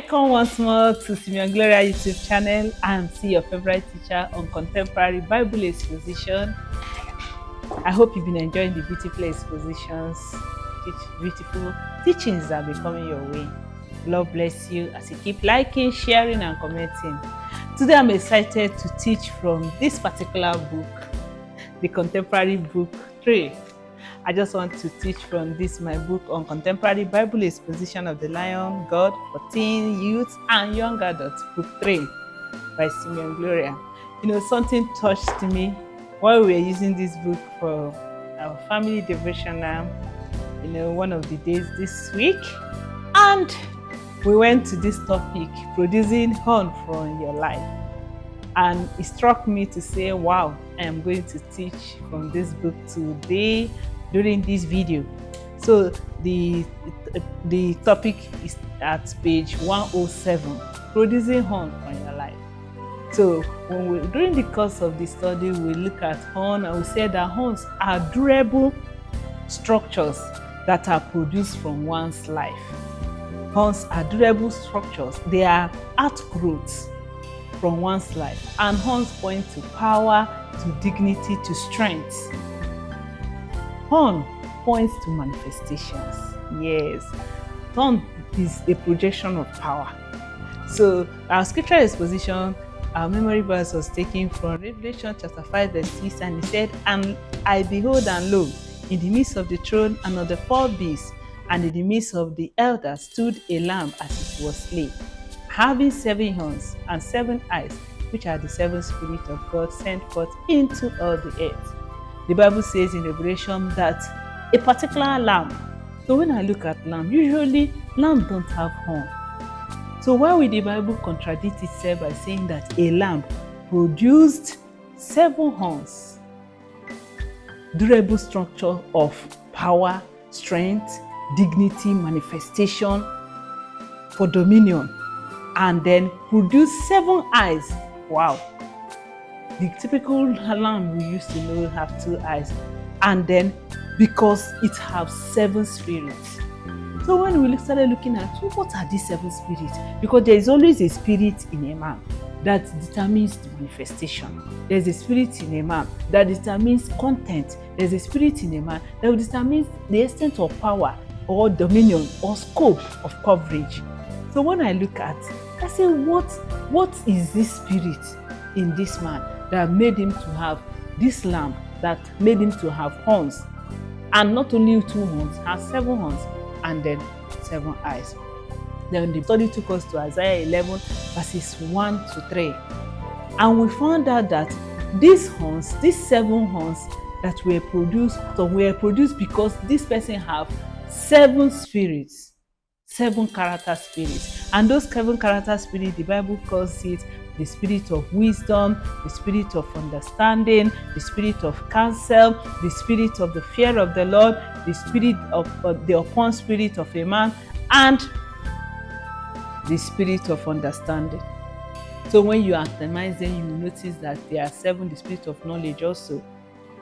Welcome once more to Simeon Gloria YouTube channel. I'm still your favorite teacher on contemporary Bible exposition. I hope you've been enjoying the beautiful expositions, beautiful teachings that will be coming your way. Lord bless you as you keep liking, sharing, and commenting. Today I'm excited to teach from this particular book, the contemporary book 3. I just want to teach from this my book on contemporary Bible exposition of the Lion God for teen, youth, and young adults, book 3 by Simeon Gloria. You know, something touched me while we were using this book for our family devotional, you know, one of the days this week. And we went to this topic, producing horn from your life. And it struck me to say, wow, I am going to teach from this book today during this video. So the topic is at page 107, producing horn from your life. So during the course of the study, we look at horn and we say that horns are durable structures that are produced from one's life. Horns are durable structures. They are outgrowths from one's life. And horns point to power, to dignity, to strength. Horn points to manifestations. Yes, horn is a projection of power. So our scripture exposition, our memory verse was taken from Revelation chapter 5 verse 6, and it said, "And I behold, and lo, in the midst of the throne and of the 4 beasts, and in the midst of the elders stood a lamb as it was slain, having 7 horns and 7 eyes, which are the 7 spirits of God sent forth into all the earth." The Bible says in Revelation that a particular lamb. So when I look at lamb, usually lamb don't have horn. So why would the Bible contradict itself by saying that a lamb produced 7 horns? Durable structure of power, strength, dignity, manifestation for dominion, and then produce 7 eyes. Wow. The typical lamb we used to know have 2 eyes, and then because it has 7 spirits. So when we started looking at what are these 7 spirits, because there is always a spirit in a man that determines the manifestation. There's a spirit in a man that determines content. There's a spirit in a man that determines the extent of power or dominion or scope of coverage. So when I look at, I say, what is this spirit in this man that made him to have this lamb, that made him to have horns, and not only 2 horns, has 7 horns, and then 7 eyes. Then the study took us to Isaiah 11 verses 1 to 3, and we found out that these horns, these 7 horns that were produced because this person have 7 spirits, 7 character spirits. And those 7 character spirits, the Bible calls it the spirit of wisdom, the spirit of understanding, the spirit of counsel, the spirit of the fear of the Lord, the spirit of the upon spirit of a man, and the spirit of understanding. So when you itemize them, you will notice that there are 7, the spirit of knowledge also.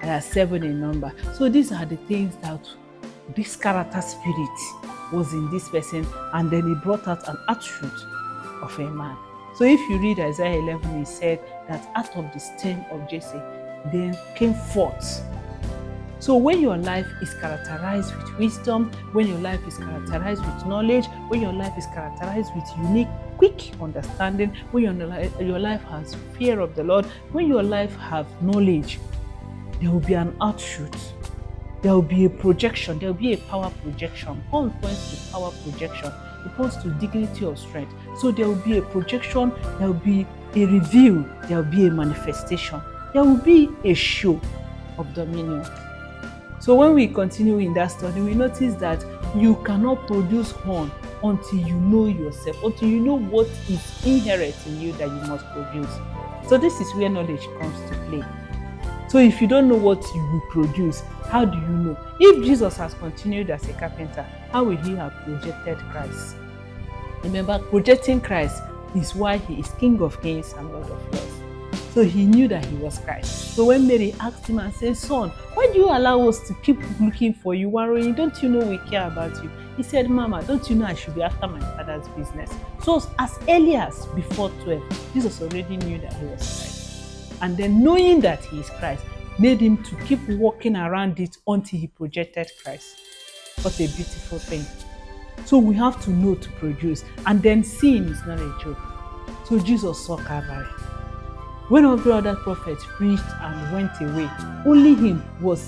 There are 7 in number. So these are the things that this character spirit was in this person, and then he brought out an attribute of a man. So if you read Isaiah 11, it said that out of the stem of Jesse, then came forth. So when your life is characterized with wisdom, when your life is characterized with knowledge, when your life is characterized with unique, quick understanding, when your life has fear of the Lord, when your life has knowledge, there will be an outshoot. There will be a projection. There will be a power projection. Horn points to power projection. It points to dignity or strength. So there will be a projection. There will be a reveal. There will be a manifestation. There will be a show of dominion. So when we continue in that study, we notice that you cannot produce horn until you know yourself, until you know what is inherent in you that you must produce. So this is where knowledge comes to play. So if you don't know what you will produce, how do you know? If Jesus has continued as a carpenter, how will he have projected Christ? Remember, projecting Christ is why he is King of Kings and Lord of Lords. So he knew that he was Christ. So when Mary asked him and said, "Son, why do you allow us to keep looking for you, worrying? Don't you know we care about you?" He said, "Mama, don't you know I should be after my father's business?" So as early as before 12, Jesus already knew that he was Christ. And then knowing that he is Christ made him to keep walking around it until he projected Christ. What a beautiful thing. So we have to know to produce. And then seeing is not a joke. So Jesus saw Calvary. When every other prophet preached and went away, only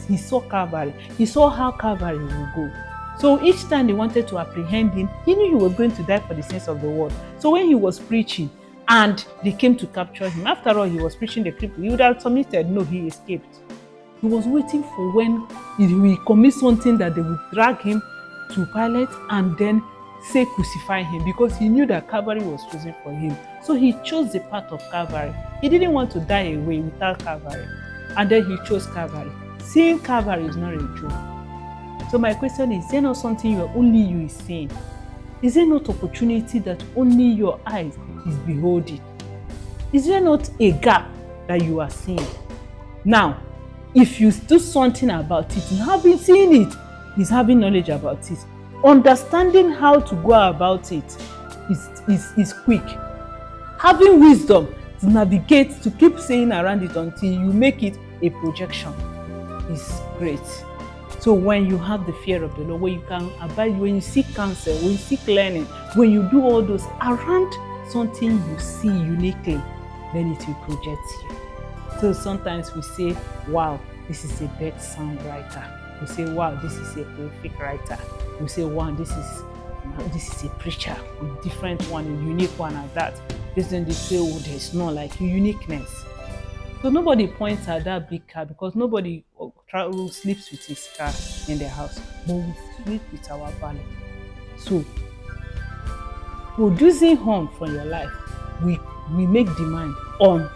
he saw Calvary. He saw how Calvary will go. So each time they wanted to apprehend him, he knew he was going to die for the sins of the world. So when he was preaching and they came to capture him, after all, he was preaching the cripple, he would have submitted. No, he escaped. He was waiting for when he will commit something that they would drag him to Pilate and then say crucify him, because he knew that Calvary was chosen for him. So he chose the path of Calvary. He didn't want to die away without Calvary. And then he chose Calvary. Seeing Calvary is not a joke. So my question is there not something only you is seeing? Is there not opportunity that only your eyes is beholding? Is there not a gap that you are seeing? Now, if you do something about it, and having seen it is having knowledge about it. Understanding how to go about it is quick. Having wisdom to navigate, to keep saying around it until you make it a projection is great. So when you have the fear of the Lord, when you can abide, when you seek counsel, when you seek learning, when you do all those around something you see uniquely, then it will project you. So sometimes we say, wow, this is a best songwriter. We say, wow, this is a prolific writer. We say, wow, this is a preacher, a different one, a unique one at that. This then they say, oh, there's no like uniqueness. So nobody points at that big car because nobody sleeps with his car in their house, but we sleep with our value. So producing home for your life, we make demand on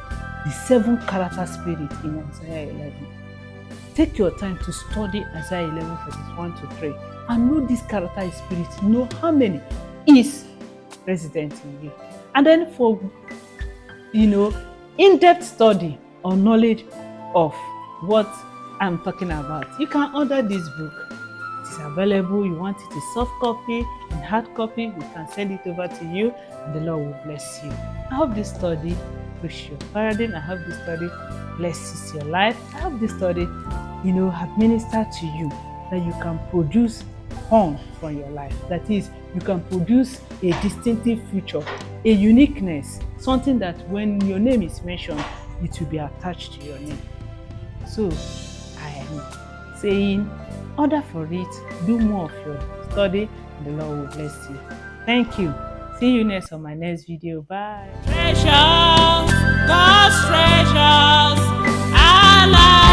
the 7 character spirit in Isaiah 11. Take your time to study Isaiah 11 verses 1 to 3 and know this character spirit, know how many is resident in you. And then for in-depth study or knowledge of what I'm talking about, you can order this book. It is available. You want it in soft copy, in hard copy, we can send it over to you and the Lord will bless you. I hope this study push your paradigm. I hope this study blesses your life. I hope this study have ministered to you that you can produce home for your life. That is, you can produce a distinctive future, a uniqueness, something that when your name is mentioned, it will be attached to your name. So I am saying, order for it, do more of your study, and the Lord will bless you. Thank you. See you next on my next video. Bye. Treasures, God's treasures, Allah.